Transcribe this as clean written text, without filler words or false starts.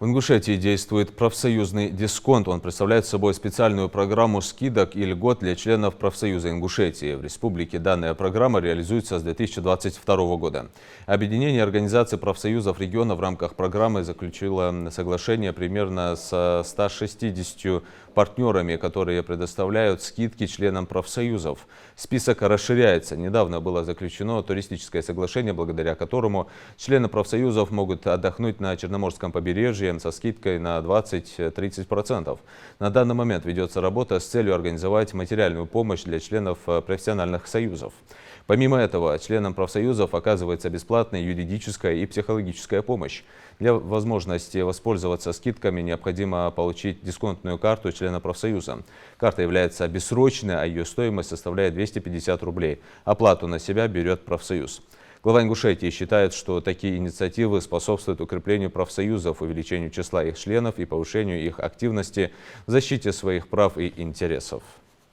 В Ингушетии действует профсоюзный дисконт. Он представляет собой специальную программу скидок и льгот для членов профсоюза Ингушетии. В республике данная программа реализуется с 2022 года. Объединение организаций профсоюзов региона в рамках программы заключило соглашение примерно со 160 партнерами, которые предоставляют скидки членам профсоюзов. Список расширяется. Недавно было заключено туристическое соглашение, благодаря которому члены профсоюзов могут отдохнуть на Черноморском побережье со скидкой на 20–30%. На данный момент ведется работа с целью организовать материальную помощь для членов профессиональных союзов. Помимо этого, членам профсоюзов оказывается бесплатная юридическая и психологическая помощь. Для возможности воспользоваться скидками необходимо получить дисконтную карту члена профсоюза. Карта является бессрочной, а ее стоимость составляет 250 рублей. Оплату на себя берет профсоюз. Глава Ингушетии считает, что такие инициативы способствуют укреплению профсоюзов, увеличению числа их членов и повышению их активности в защите своих прав и интересов.